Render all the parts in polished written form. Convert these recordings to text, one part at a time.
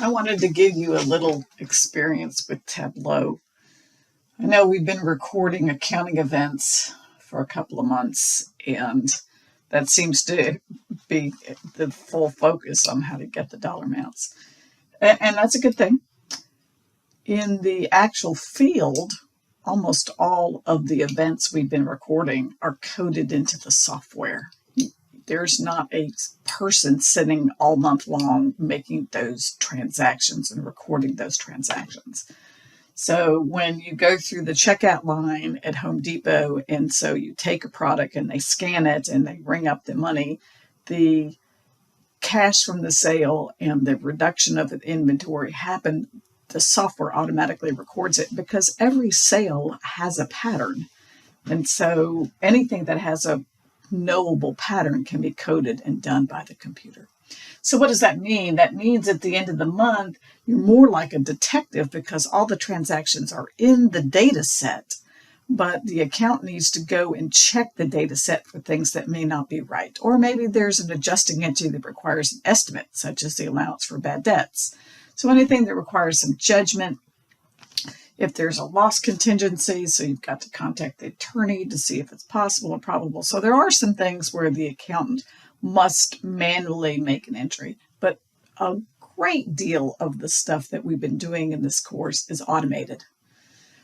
I wanted to give you a little experience with Tableau. I know we've been recording accounting events for a couple of months, and that seems to be the full focus on how to get the dollar amounts. And that's a good thing. In the actual field, almost all of the events we've been recording are coded into the software. There's not a person sitting all month long making those transactions and recording those transactions. So when you go through the checkout line at Home Depot, and so you take a product and they scan it and they ring up the money, the cash from the sale and the reduction of the inventory happen, the software automatically records it because every sale has a pattern. And so anything that has a knowable pattern can be coded and done by the computer. So what does that mean? That means at the end of the month, you're more like a detective because all the transactions are in the data set, but the account needs to go and check the data set for things that may not be right. Or maybe there's an adjusting entry that requires an estimate, such as the allowance for bad debts. So anything that requires some judgment. If there's a loss contingency, so you've got to contact the attorney to see if it's possible or probable. So there are some things where the accountant must manually make an entry, but a great deal of the stuff that we've been doing in this course is automated.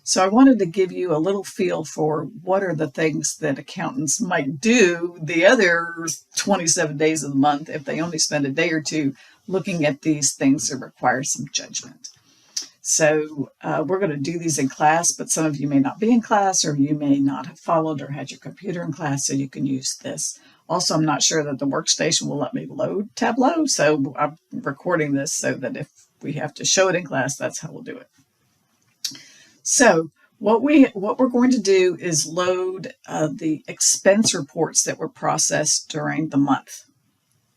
So I wanted to give you a little feel for what are the things that accountants might do the other 27 days of the month if they only spend a day or two looking at these things that require some judgment. So we're going to do these in class, but some of you may not be in class, or you may not have followed or had your computer in class, so you can use this. Also, I'm not sure that the workstation will let me load Tableau, so I'm recording this so that if we have to show it in class, that's how we'll do it. So what we're going to do is load the expense reports that were processed during the month.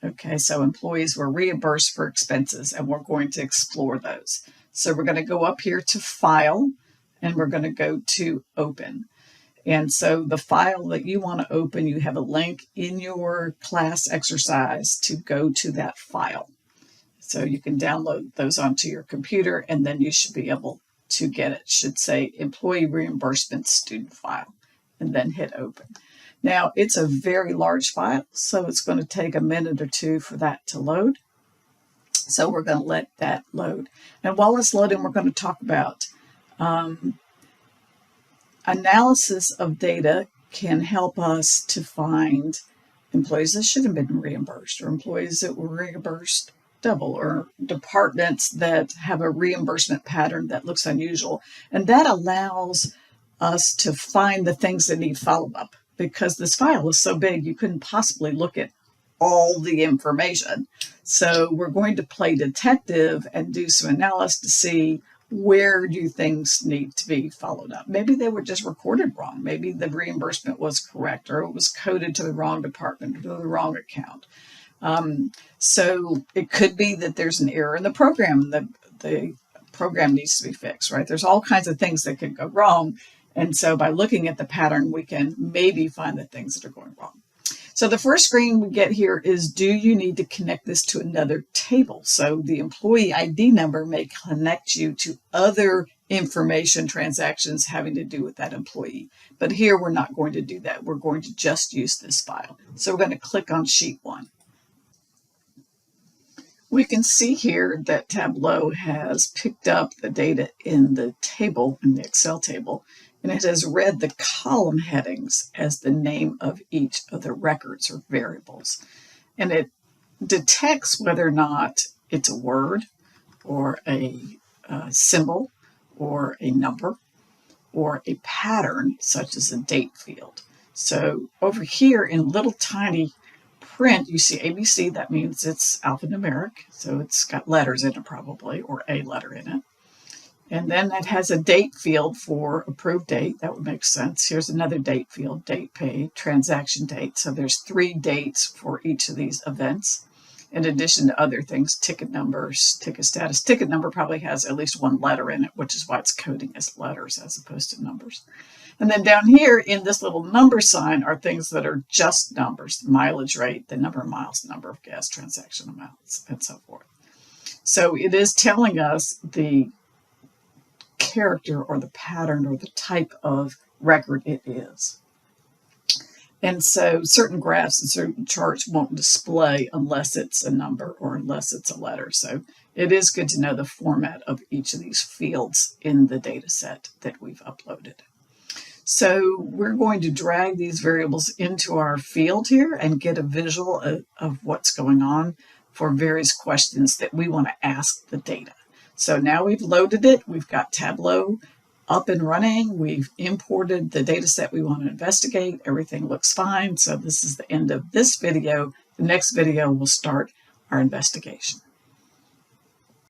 Okay, so employees were reimbursed for expenses, and we're going to explore those. So we're going to go up here to File, and we're going to go to Open. And so the file that you want to open, you have a link in your class exercise to go to that file. So you can download those onto your computer, and then you should be able to get it. It should say Employee Reimbursement Student File, and then hit Open. Now, it's a very large file, so it's going to take a minute or two for that to load. So we're going to let that load. And while it's loading, we're going to talk about analysis of data can help us to find employees that should have been reimbursed, or employees that were reimbursed double, or departments that have a reimbursement pattern that looks unusual. And that allows us to find the things that need follow-up, because this file is so big you couldn't possibly look at all the information. So we're going to play detective and do some analysis to see where do things need to be followed up. Maybe they were just recorded wrong. Maybe the reimbursement was correct, or it was coded to the wrong department or to the wrong account. So it could be that there's an error in the program. The program needs to be fixed, right? There's all kinds of things that could go wrong. And so by looking at the pattern, we can maybe find the things that are going wrong. So the first screen we get here is, do you need to connect this to another table? So the employee ID number may connect you to other information transactions having to do with that employee. But here we're not going to do that. We're going to just use this file. So we're going to click on Sheet 1. We can see here that Tableau has picked up the data in the table, in the Excel table, and it has read the column headings as the name of each of the records or variables. And it detects whether or not it's a word or a symbol or a number or a pattern, such as a date field. So over here in little tiny print, you see ABC. That means it's alphanumeric, so it's got letters in it probably, or a letter in it. And then it has a date field for approved date. That would make sense. Here's another date field, date paid, transaction date. So there's 3 dates for each of these events, in addition to other things, ticket numbers, ticket status. Ticket number probably has at least 1 letter in it, which is why it's coding as letters as opposed to numbers. And then down here in this little number sign are things that are just numbers: the mileage rate, the number of miles, the number of gas transaction amounts, and so forth. So it is telling us the character or the pattern or the type of record it is. And so certain graphs and certain charts won't display unless it's a number or unless it's a letter. So it is good to know the format of each of these fields in the data set that we've uploaded. So we're going to drag these variables into our field here and get a visual of what's going on for various questions that we want to ask the data. So now we've loaded it. We've got Tableau up and running. We've imported the data set we want to investigate. Everything looks fine. So this is the end of this video. The next video will start our investigation.